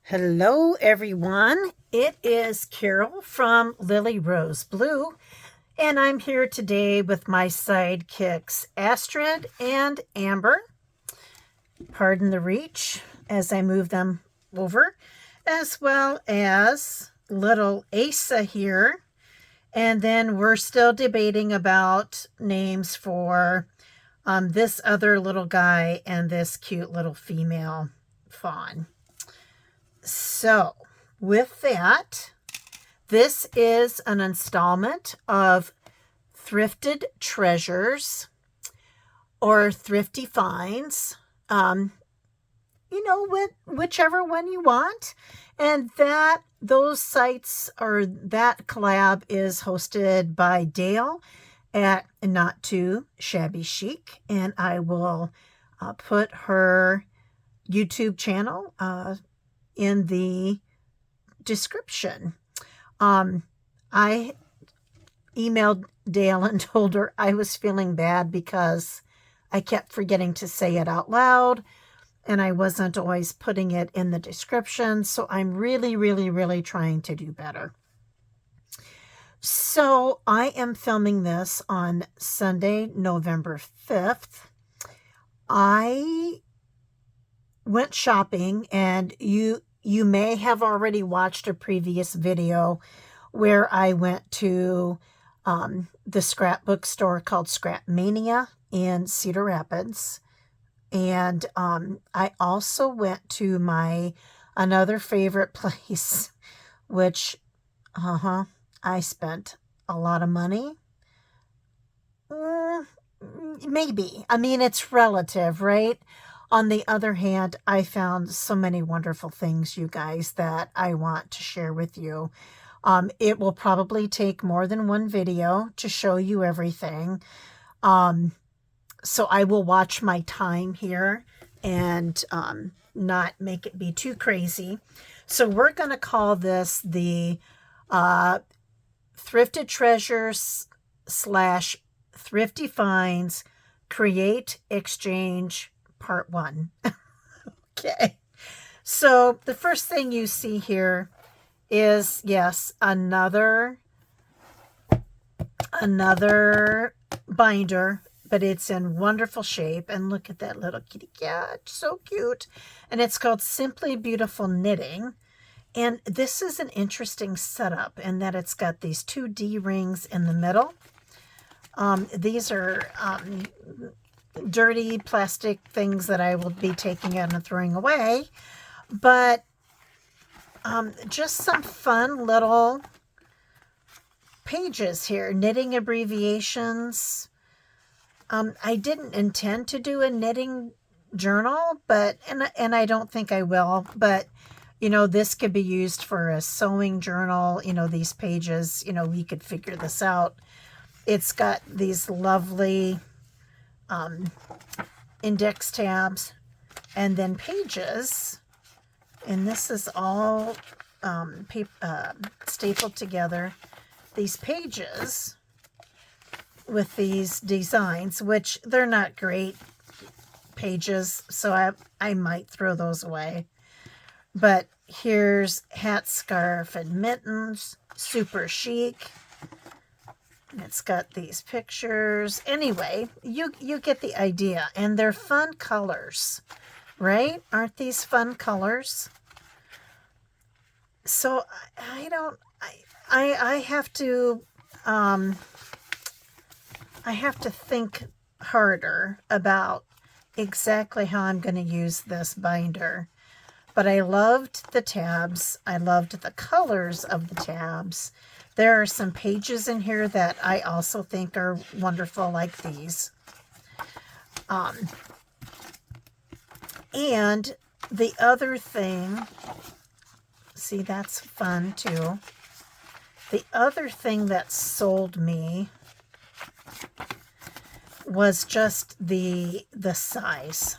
Hello, everyone. It is Carol from Lily Rose Blue, and I'm here today with my sidekicks Astrid and Amber. Pardon the reach as I move them over, as well as little Asa here. And then we're still debating about names for this other little guy and this cute little female fawn. So, with that, this is an installment of Thrifted Treasures or Thrifty Finds. Whichever one you want. And those sites or that collab is hosted by Dale at Not Too Shabby Chic. And I will put her YouTube channel in the description. I emailed Dale and told her I was feeling bad because I kept forgetting to say it out loud and I wasn't always putting it in the description. So I'm really, really, really trying to do better. So I am filming this on Sunday, November 5th. I went shopping, and you may have already watched a previous video where I went to the scrapbook store called Scrap Mania in Cedar Rapids. And I also went to my another favorite place, which I spent a lot of money. Maybe. I mean, it's relative, right? On the other hand, I found so many wonderful things, you guys, that I want to share with you. It will probably take more than one video to show you everything. So I will watch my time here and not make it be too crazy. So we're going to call this the Thrifted Treasures / Thrifty Finds Create Exchange Part 1. Okay. So the first thing you see here is, yes, another binder, but it's in wonderful shape. And look at that little kitty cat. So cute. And it's called Simply Beautiful Knitting. And this is an interesting setup in that it's got these 2 D rings in the middle. These are dirty plastic things that I will be taking out and throwing away, but just some fun little pages here, knitting abbreviations. I didn't intend to do a knitting journal, but and I don't think I will, but this could be used for a sewing journal. These pages, we could figure this out. It's got these lovely index tabs and then pages, and this is all stapled together, these pages with these designs, which they're not great pages, so I might throw those away. But here's hat, scarf, and mittens, super chic. It's got these pictures. Anyway, you get the idea. And they're fun colors, right? Aren't these fun colors? So I have to think harder about exactly how I'm going to use this binder. But I loved the tabs. I loved the colors of the tabs. There are some pages in here that I also think are wonderful, like these. And the other thing, see, that's fun too. The other thing that sold me was just the size.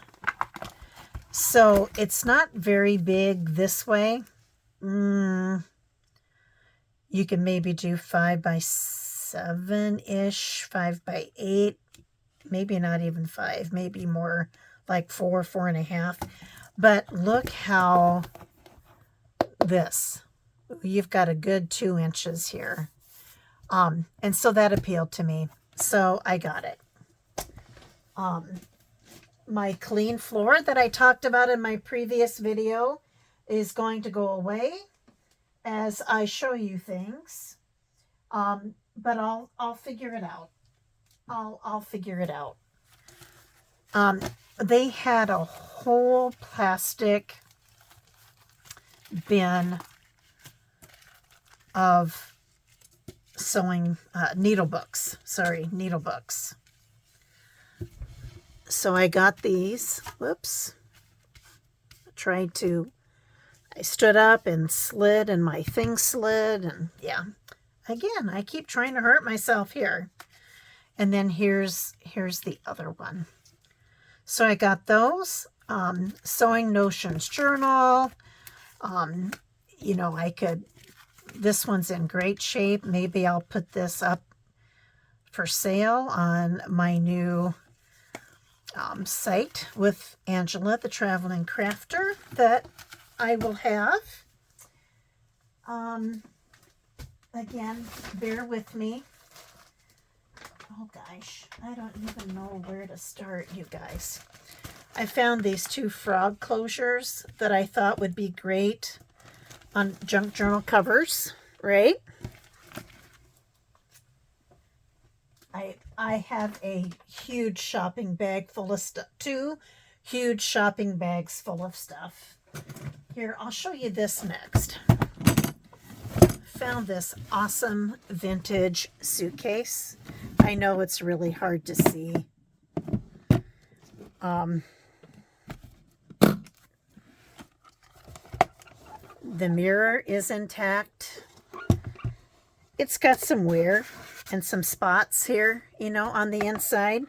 So it's not very big this way. You can maybe do 5 by 7-ish, 5 by 8, maybe not even 5, maybe more like 4, 4.5. But look how this. You've got a good 2 inches here. And so that appealed to me. So I got it. My clean floor that I talked about in my previous video is going to go away as I show you things. But I'll figure it out. I'll figure it out. They had a whole plastic bin of sewing needle books. Sorry, needle books. So I got these. Whoops. I stood up and slid, and my thing slid, and yeah. Again, I keep trying to hurt myself here. And then here's the other one. So I got those. Sewing Notions journal. You know, this one's in great shape. Maybe I'll put this up for sale on my new site with Angela, the Traveling Crafter, that I will have. Again, bear with me. Oh gosh, I don't even know where to start, you guys. I found these 2 frog closures that I thought would be great on junk journal covers, right? I have a huge shopping bag full of stuff, 2 huge shopping bags full of stuff. Here, I'll show you this next. Found this awesome vintage suitcase. I know it's really hard to see. The mirror is intact. It's got some wear and some spots here, you know, on the inside.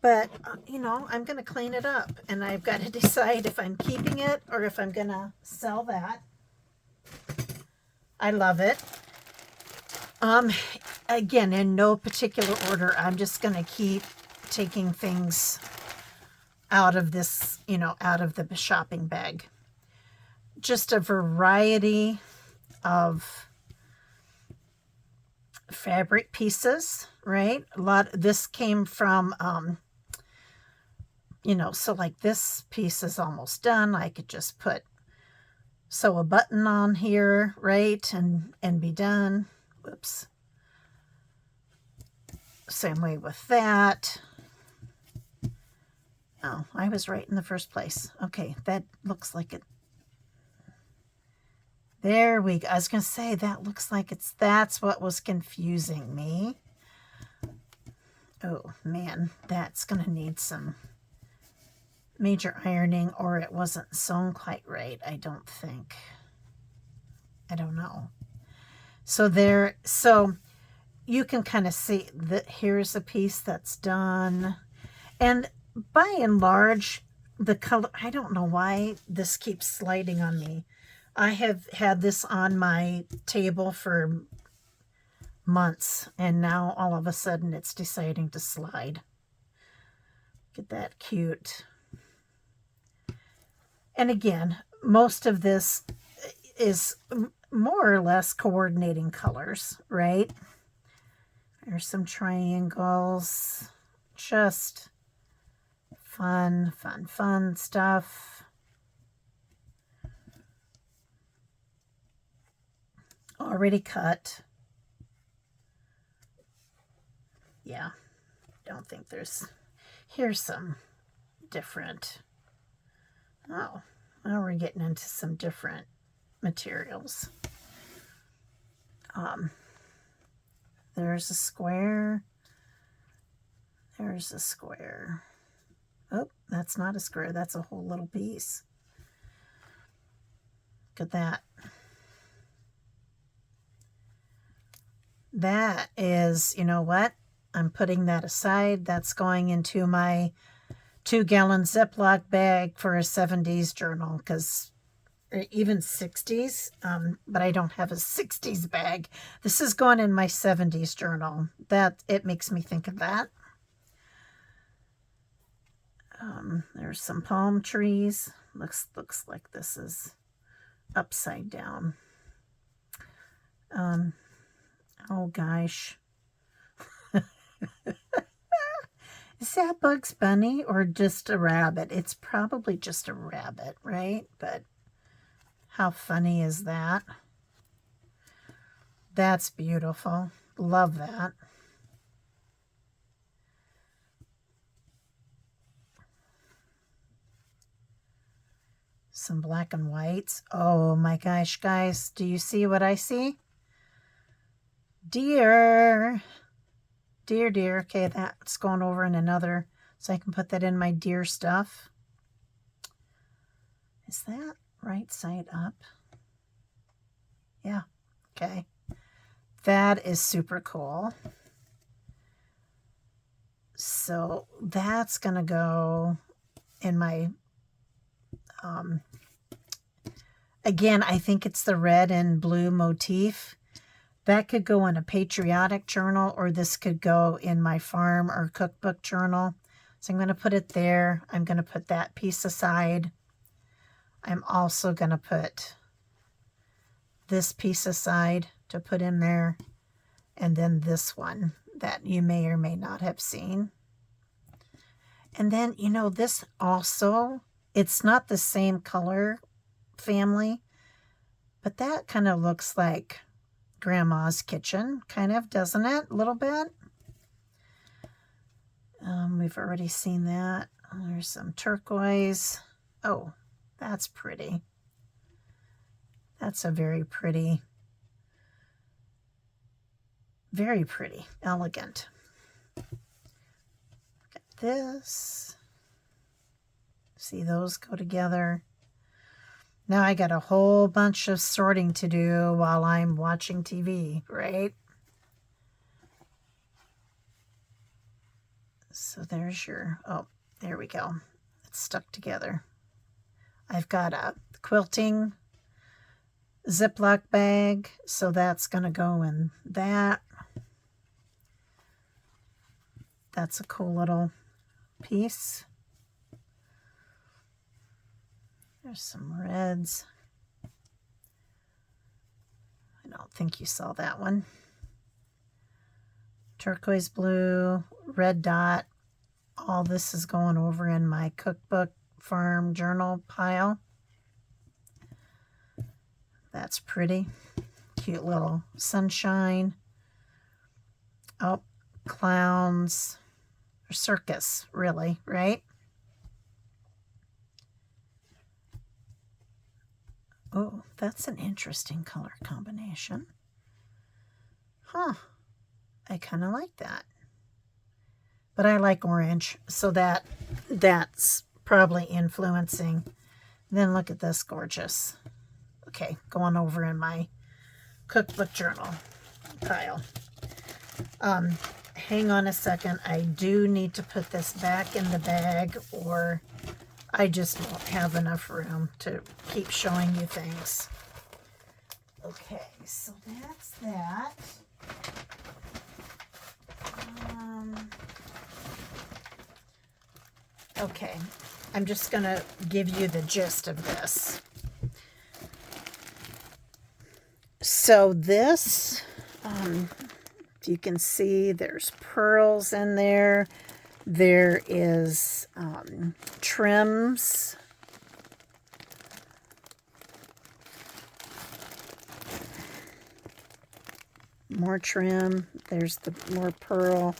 But, you know, I'm going to clean it up. And I've got to decide if I'm keeping it or if I'm going to sell that. I love it. Again, in no particular order, I'm just going to keep taking things out of this, you know, out of the shopping bag. Just a variety of fabric pieces, right? This came from, you know, so like this piece is almost done. I could just sew a button on here, right? And be done. Whoops. Same way with that. Oh, I was right in the first place. Okay, that looks like it. There we go. I was going to say that looks like that's what was confusing me. Oh man, that's going to need some major ironing, or it wasn't sewn quite right, I don't think. I don't know. So you can kind of see that here's a piece that's done. And by and large, the color, I don't know why this keeps sliding on me. I have had this on my table for months, and now all of a sudden it's deciding to slide. Get that cute. And again, most of this is more or less coordinating colors, right? There's some triangles, just fun stuff. Already cut. Yeah, don't think here's some different. Oh, now we're getting into some different materials. There's a square. There's a square. Oh, that's not a square. That's a whole little piece. Look at that. That is, you know what? I'm putting that aside. That's going into my 2-gallon Ziploc bag for a 70s journal, because even 60s, but I don't have a 60s bag. This is going in my 70s journal. That it makes me think of that. There's some palm trees. Looks like this is upside down. Oh gosh. Is that Bugs Bunny or just a rabbit? It's probably just a rabbit, right? But how funny is that? That's beautiful. Love that. Some black and whites. Oh my gosh, guys. Do you see what I see? Deer. Deer, deer. Okay, that's going over in another, so I can put that in my deer stuff. Is that right side up? Yeah. Okay. That is super cool. So that's going to go in my, again, I think it's the red and blue motif. That could go in a patriotic journal, or this could go in my farm or cookbook journal. So I'm going to put it there. I'm going to put that piece aside. I'm also going to put this piece aside to put in there. And then this one that you may or may not have seen. And then, you know, this also, it's not the same color family, but that kind of looks like Grandma's kitchen, kind of, doesn't it? A little bit. We've already seen that. There's some turquoise. Oh, that's pretty. That's a very pretty, elegant. Got this. See, those go together. Now I got a whole bunch of sorting to do while I'm watching TV, right? So there's your, oh, there we go. It's stuck together. I've got a quilting Ziploc bag, so that's going to go in that. That's a cool little piece. There's some reds. I don't think you saw that one. Turquoise blue, red dot. All this is going over in my cookbook farm journal pile. That's pretty. Cute little sunshine. Oh, clowns. Or circus, really, right? Oh, that's an interesting color combination. Huh. I kind of like that. But I like orange, so that's probably influencing. Then look at this, gorgeous. Okay, going over in my cookbook journal pile. Hang on a second. I do need to put this back in the bag, or I just won't have enough room to keep showing you things. Okay, so that's that. Okay, I'm just going to give you the gist of this. So this, if you can see, there's pearls in there. There is trims. More trim. There's the more pearl.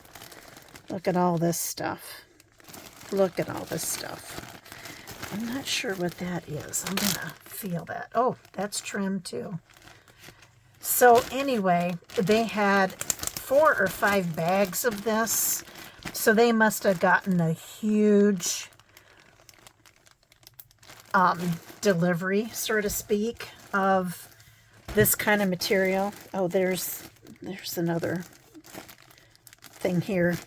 Look at all this stuff. Look at all this stuff. I'm not sure what that is. I'm going to feel that. Oh, that's trim too. So anyway, they had 4 or 5 bags of this. So they must have gotten a huge delivery, so to speak, of this kind of material. Oh, there's another thing here.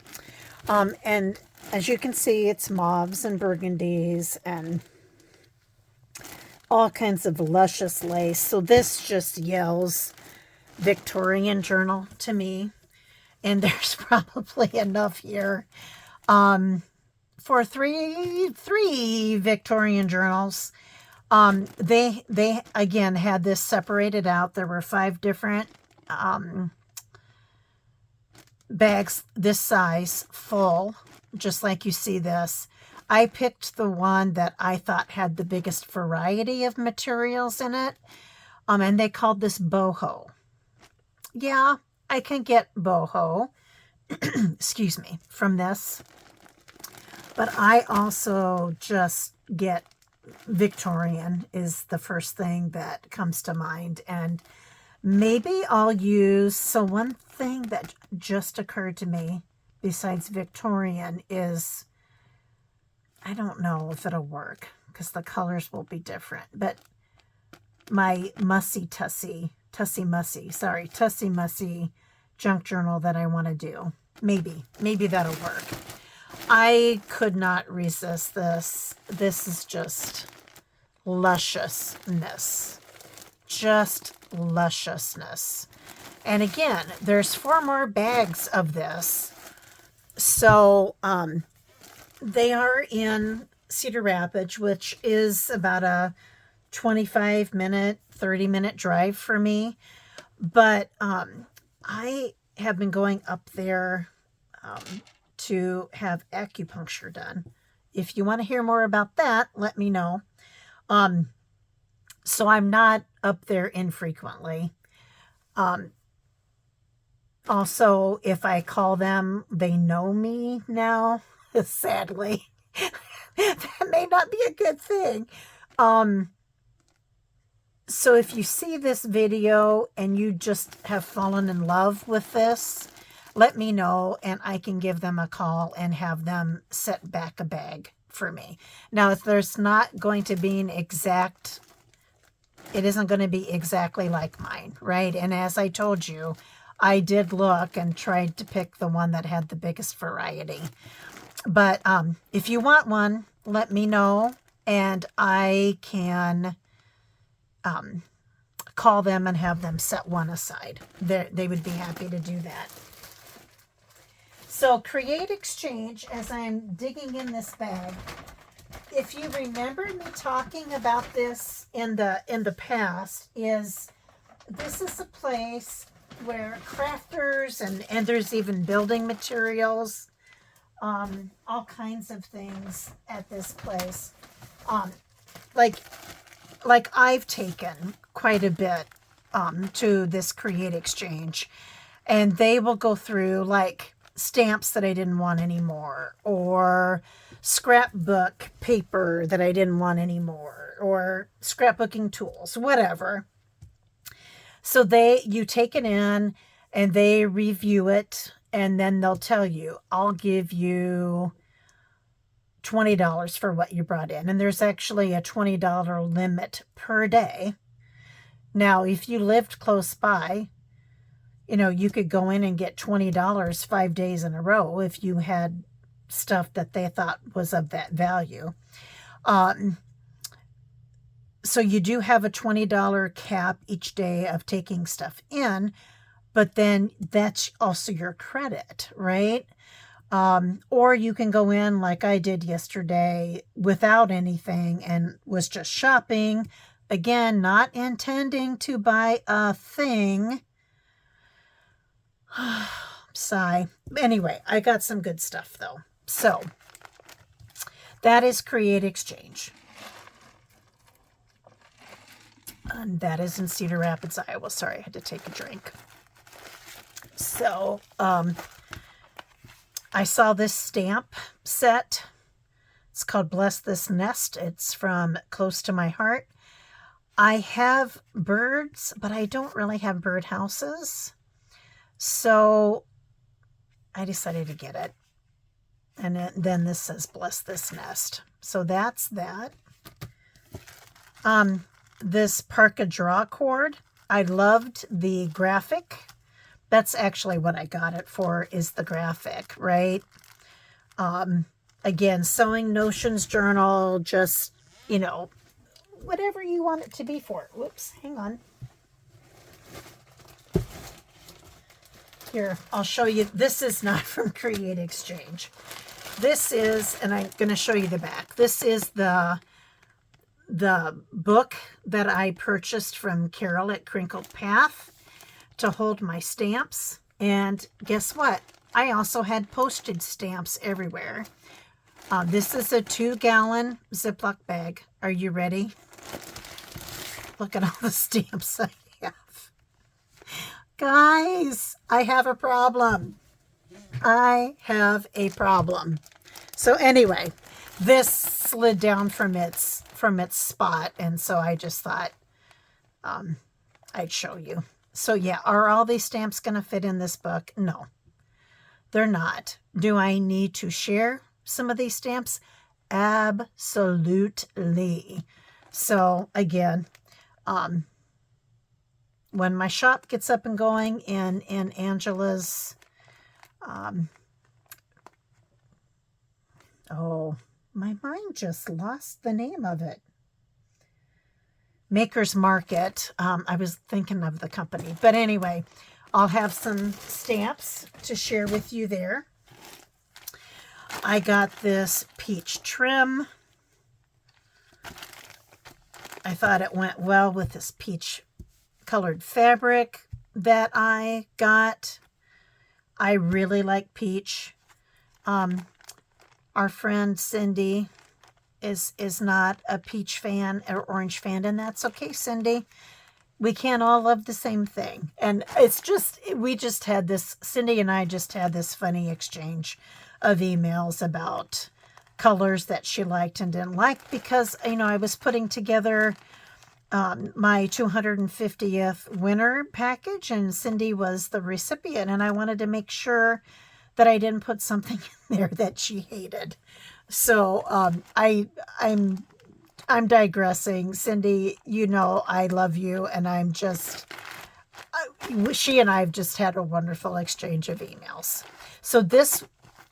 And as you can see, it's mauves and burgundies and all kinds of luscious lace. So this just yells Victorian journal to me. And there's probably enough here for three Victorian journals. They again had this separated out. There were 5 different bags this size full, just like you see this. I picked the one that I thought had the biggest variety of materials in it. And they called this boho. Yeah, I can get boho, excuse me, from this. But I also just get Victorian is the first thing that comes to mind. And maybe I'll use, so one thing that just occurred to me besides Victorian is, I don't know if it'll work because the colors will be different, but my Tussie Mussy junk journal that I want to do. Maybe that'll work. I could not resist this. This is just lusciousness. Just lusciousness. And again, there's 4 more bags of this. So, they are in Cedar Rapids, which is about a 25-minute, 30-minute drive for me. But I have been going up there to have acupuncture done. If you want to hear more about that, let me know. So I'm not up there infrequently. Also, if I call them, they know me now, sadly. That may not be a good thing. So if you see this video and you just have fallen in love with this, let me know and I can give them a call and have them set back a bag for me. Now, if there's not going to be an exact, it isn't going to be exactly like mine, right? And as I told you, I did look and tried to pick the one that had the biggest variety. But if you want one, let me know and I can call them and have them set one aside. They would be happy to do that. So Create Exchange, as I'm digging in this bag, if you remember me talking about this in the past, this is a place where crafters and there's even building materials, all kinds of things at this place. Like I've taken quite a bit to this Create Exchange, and they will go through like stamps that I didn't want anymore, or scrapbook paper that I didn't want anymore, or scrapbooking tools, whatever. So you take it in and they review it, and then they'll tell you, I'll give you $20 for what you brought in. And there's actually a $20 limit per day. Now, if you lived close by, you could go in and get $20 5 days in a row if you had stuff that they thought was of that value. So you do have a $20 cap each day of taking stuff in, but then that's also your credit, right? Or you can go in like I did yesterday without anything and was just shopping. Again, not intending to buy a thing. Sigh. Anyway, I got some good stuff though. So that is Create Exchange. And that is in Cedar Rapids, Iowa. Sorry, I had to take a drink. So, I saw this stamp set. It's called Bless This Nest. It's from Close to My Heart. I have birds, but I don't really have bird houses. So I decided to get it. And then this says Bless This Nest. So that's that. This Parka Draw cord. I loved the graphic. That's actually what I got it for, is the graphic, right? Again, Sewing Notions journal, just, whatever you want it to be for. Whoops, hang on. Here, I'll show you. This is not from Create Exchange. This is, and I'm going to show you the back. This is the the book that I purchased from Carol at Crinkled Path to hold my stamps. And guess what? I also had postage stamps everywhere. This is a 2-gallon Ziploc bag. Are you ready? Look at all the stamps I have. Guys, I have a problem. I have a problem. So anyway, this slid down from its spot, and so I just thought I'd show you. So yeah, are all these stamps going to fit in this book? No, they're not. Do I need to share some of these stamps? Absolutely. So again, when my shop gets up and going in Angela's, oh, my mind just lost the name of it. Maker's Market. I was thinking of the company. But anyway, I'll have some stamps to share with you there. I got this peach trim. I thought it went well with this peach colored fabric that I got. I really like peach. Our friend Cindy is not a peach fan or orange fan, and that's okay, Cindy. We can't all love the same thing. And it's just, Cindy and I just had this funny exchange of emails about colors that she liked and didn't like, because, I was putting together my 250th winter package, and Cindy was the recipient, and I wanted to make sure that I didn't put something in there that she hated. So I'm digressing. Cindy, I love you, and I'm just, she and I have just had a wonderful exchange of emails. So this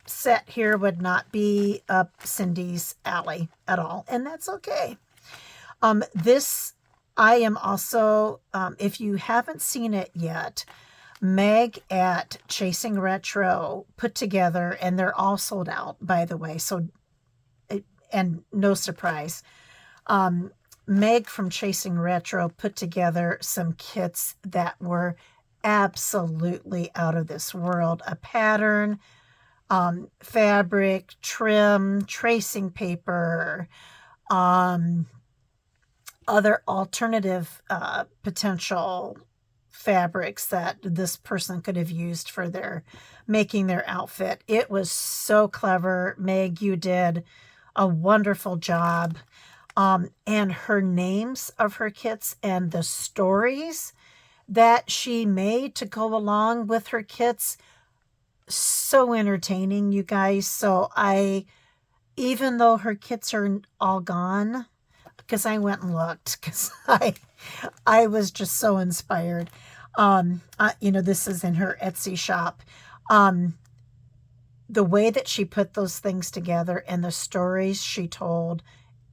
set here would not be up Cindy's alley at all, and that's okay. This, I am also, if you haven't seen it yet, Meg at Chasing Retro put together, and they're all sold out, by the way, so, and no surprise, Meg from Chasing Retro put together some kits that were absolutely out of this world. A pattern, fabric, trim, tracing paper, other alternative potential fabrics that this person could have used for making their outfit. It was so clever. Meg, you did a wonderful job. And her names of her kits and the stories that she made to go along with her kits, so entertaining, you guys. So even though her kits are all gone, because I went and looked, because I was just so inspired. This is in her Etsy shop. The way that she put those things together and the stories she told,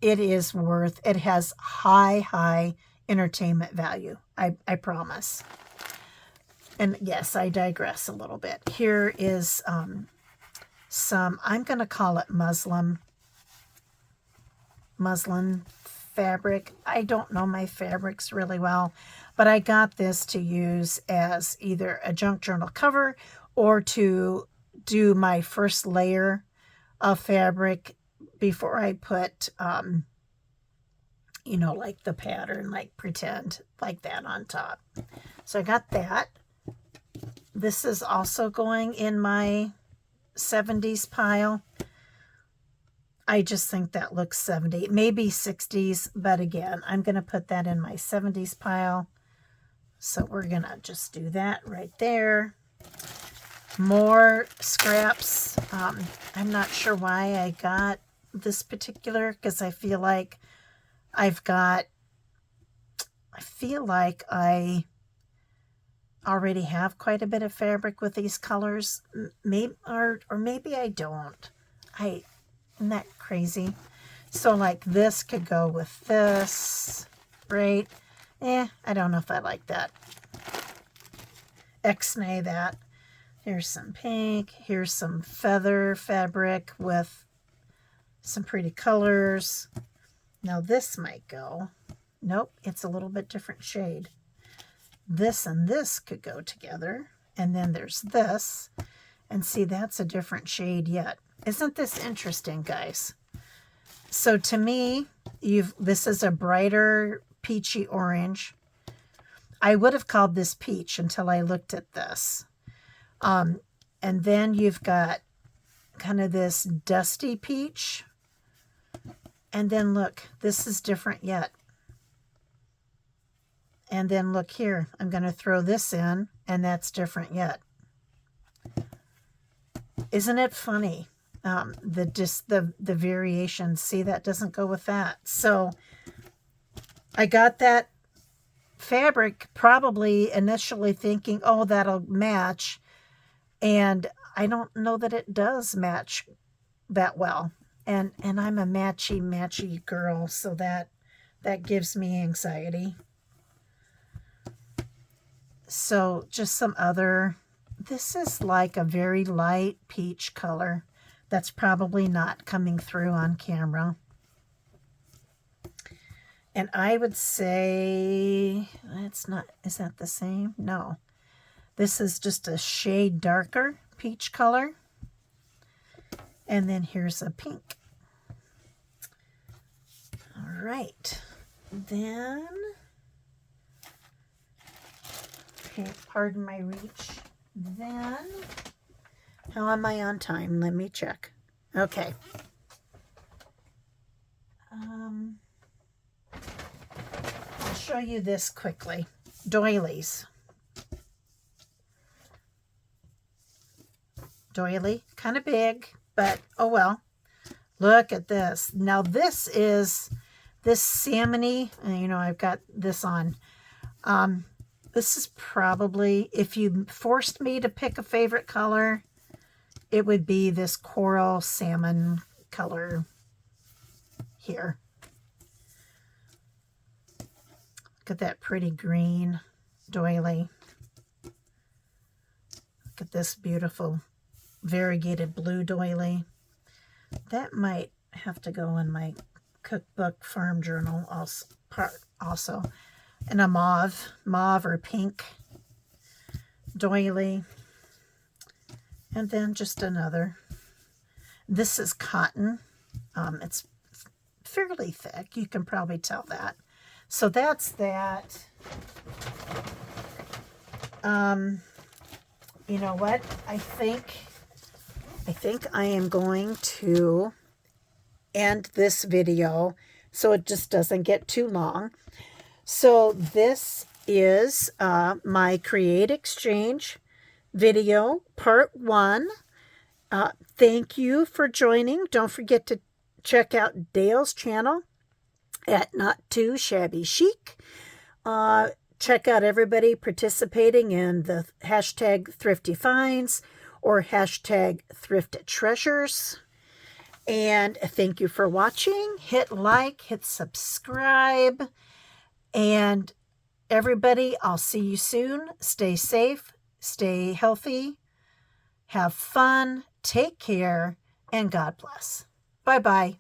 it has high entertainment value. I promise. And yes, I digress a little bit. Here is some, I'm going to call it muslin fabric. I don't know my fabrics really well, but I got this to use as either a junk journal cover or to do my first layer of fabric before I put, like the pattern, like pretend like that on top. So I got that. This is also going in my 70s pile. I just think that looks 70, maybe 60s, but again, I'm going to put that in my 70s pile. So we're going to just do that right there. More scraps. I'm not sure why I got this particular, because I feel like I already have quite a bit of fabric with these colors. Maybe, or maybe I don't. Isn't that crazy? So like this could go with this, right? I don't know if I like that. X-nay that. Here's some pink. Here's some feather fabric with some pretty colors. Now this might go. Nope, it's a little bit different shade. This and this could go together. And then there's this. And see, that's a different shade yet. Isn't this interesting, guys? So to me, this is a brighter peachy orange. I would have called this peach until I looked at this. And then you've got kind of this dusty peach. And then look, this is different yet. And then look here, I'm going to throw this in, and that's different yet. Isn't it funny? The variations. See, that doesn't go with that. So I got that fabric probably initially thinking, oh, that'll match. And I don't know that it does match that well. And I'm a matchy girl, so that gives me anxiety. So just some other, this is like a very light peach color. That's probably not coming through on camera. And I would say, it's not, is that the same? No. This is just a shade darker peach color. And then here's a pink. All right. Then, okay, pardon my reach. Then, how am I on time? Let me check. Okay. I'll show you this quickly. Doilies. Doily, kind of big, but oh well. Look at this. Now this is this salmony, you know, I've got this on. This is probably, if you forced me to pick a favorite color, it would be this coral salmon color here. Look at that pretty green doily. Look at this beautiful variegated blue doily. That might have to go in my cookbook farm journal also. And a mauve or pink doily. And then just another. This is cotton. It's fairly thick. You can probably tell that. So that's that. You know what? I think I am going to end this video so it just doesn't get too long. So this is my Create Exchange video, part 1. Thank you for joining. Don't forget to check out Dale's channel at Not Too Shabby Chic. Check out everybody participating in the hashtag Thrifty Finds or hashtag Thrifted Treasures. And thank you for watching. Hit like, hit subscribe. And everybody, I'll see you soon. Stay safe, stay healthy, have fun, take care, and God bless. Bye-bye.